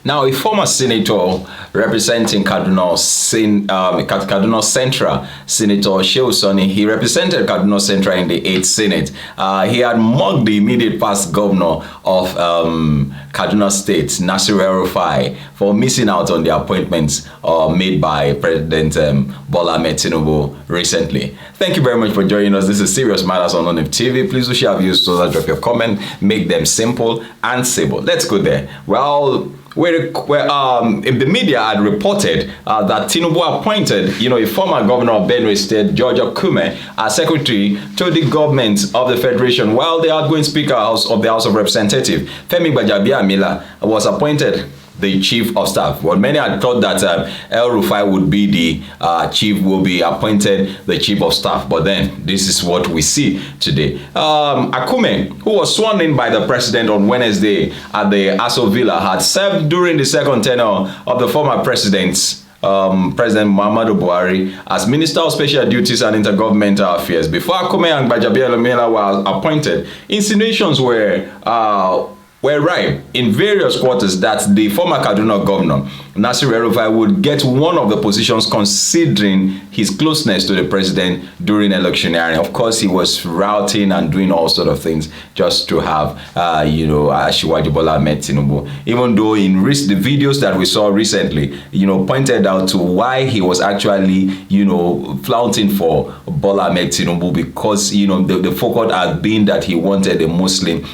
Now, a former senator representing Kaduna Central, Senator Shehu Sani, he represented Kaduna Central in the 8th Senate. He had mocked the immediate past governor of Kaduna State, El-Rufai, for missing out on the appointments made by President Bola Ahmed Tinubu recently. Thank you very much for joining us. This is Serious Matters on ONIF TV. Please do share views, so drop your comment, make them simple and simple. Let's go there. Well, the media had reported that Tinubu appointed, a former governor of Benue State, George Akume, as secretary to the government of the Federation, while the outgoing Speaker of the House of Representatives, Femi Gbajabiamila, was appointed the chief of staff. Well, many had thought that El-Rufai would be the will be appointed the chief of staff, but then this is what we see today. Akume, who was sworn in by the president on Wednesday at the Aso Villa, had served during the second tenure of the former president Muhammadu Buhari as Minister of Special Duties and Intergovernmental Affairs. Before Akume and Gbajabiamila were appointed, insinuations were ripe in various quarters that the former Kaduna governor, El-Rufai, would get one of the positions, considering his closeness to the president during electioneering. Of course, he was routing and doing all sort of things just to have, Asiwaju Bola Ahmed Tinubu. Even though in the videos that we saw recently, pointed out to why he was actually, flaunting for Bola Ahmed Tinubu, because, the focus had been that he wanted a Muslim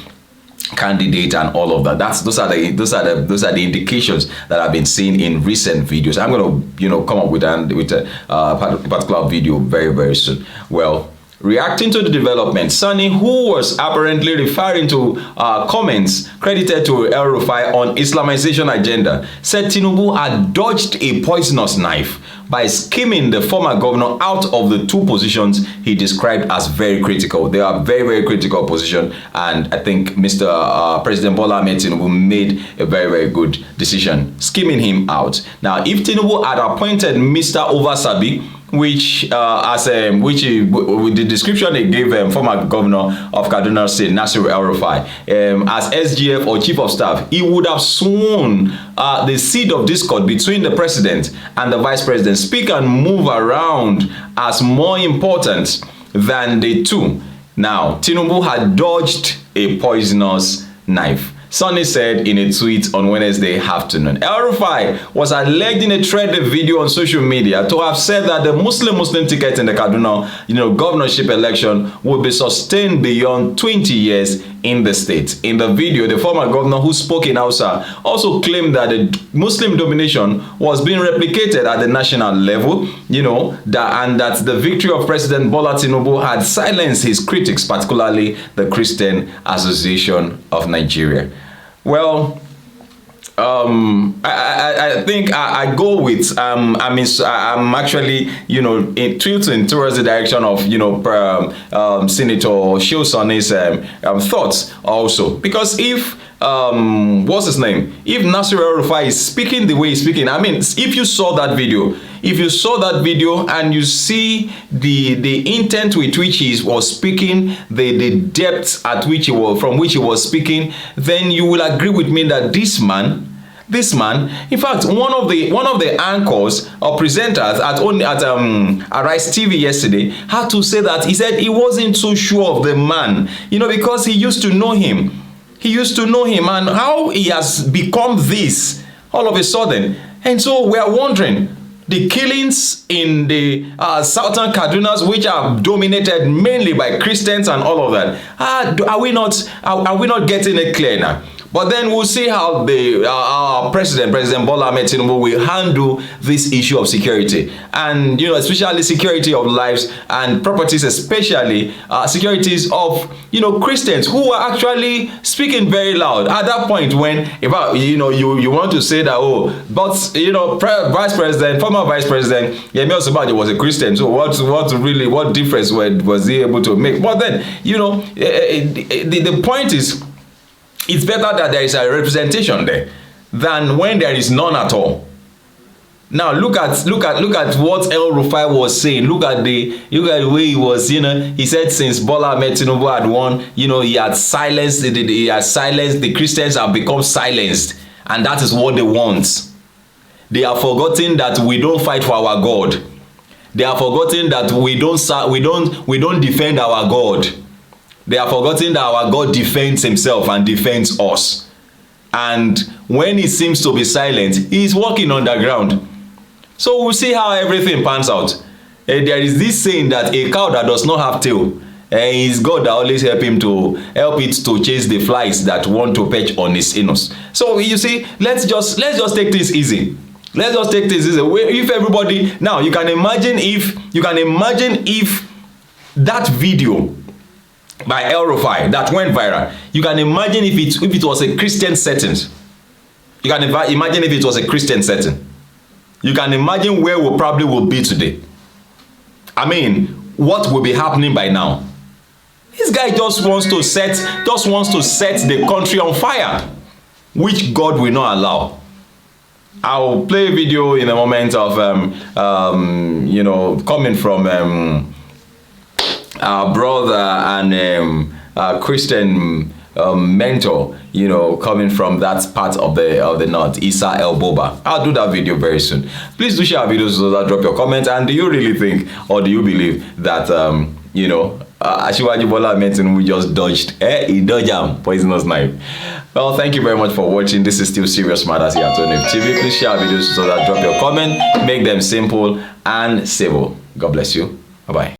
candidate and all of that. Those are the indications that have been seen in recent videos. I'm going to come up with a particular video very, very soon. Well, reacting to the development, Sani, who was apparently referring to comments credited to El-Rufai on Islamization agenda, said Tinubu had dodged a poisonous knife by skimming the former governor out of the two positions he described as very critical. They are very, very critical position, and I think President Bola Ahmed Tinubu made a very, very good decision skimming him out. Now, if Tinubu had appointed Mr. Sabi, with the description they gave former governor of Kaduna State, El-Rufai, as SGF or chief of staff, he would have sworn the seed of discord between the president and the vice president, speak and move around, as more important than the two. Now, Tinubu had dodged a poisonous knife. Sani said in a tweet on Wednesday afternoon. El-Rufai was alleged in a threaded video on social media to have said that the Muslim ticket in the Kaduna, governorship election would be sustained beyond 20 years in the state. In the video, the former governor, who spoke in Hausa, also claimed that the Muslim domination was being replicated at the national level, and that the victory of President Bola Tinubu had silenced his critics, particularly the Christian Association of Nigeria. Well, I think I go with I'm actually tilting towards the direction of Senator Shehu Sani's thoughts also, because if what's his name? If El-Rufai is speaking the way he's speaking, if you saw that video, and you see the intent with which he was speaking, the depth at which from which he was speaking, then you will agree with me that this man, in fact, one of the anchors or presenters at Arise TV yesterday had to say that he said he wasn't so sure of the man, because he used to know him. And how he has become this all of a sudden. And so we are wondering, the killings in the southern Kadunas, which are dominated mainly by Christians and all of that, are we not getting it clear now? But then we'll see how our President Bola Ahmed Tinubu will handle this issue of security, and especially security of lives and properties, especially securities of Christians who are actually speaking very loud at that point when you want to say that former Vice President Yemi Osinbajo was a Christian, so what difference was he able to make? But then the point is, it's better that there is a representation there than when there is none at all. Now look at what El-Rufai was saying. Look at the way he was, he said since Bola Ahmed Tinubu had won, he had silenced the Christians have become silenced. And that is what they want. They are forgetting that we don't fight for our God. They are forgetting that we don't defend our God. They are forgetting that our God defends himself and defends us. And when he seems to be silent, he is walking underground. So we'll see how everything pans out. There is this saying that a cow that does not have tail, it's God that always help it to chase the flies that want to perch on his anus. So you see, let's just take this easy. Let's just take this easy. If everybody now, you can imagine if that video by El-Rufai that went viral, you can imagine if it was a Christian setting. You can imagine if it was a Christian setting. You can imagine where we probably will be today. I mean, what will be happening by now? This guy just wants to set the country on fire, which God will not allow. I'll play a video in a moment of you know, coming from our brother and Christian mentor, you know, coming from that part of the north, Isa El-Boba. I'll do that video very soon. Please do share our videos so that drop your comment. And do you really think, or do you believe that you know, Asiwaju Bola Tinubu just dodged he dodged poisonous knife? Well, thank you very much for watching. This is still Serious Matters here at ONIF TV. Please share our videos so that drop your comment, make them simple and civil. God bless you. Bye bye.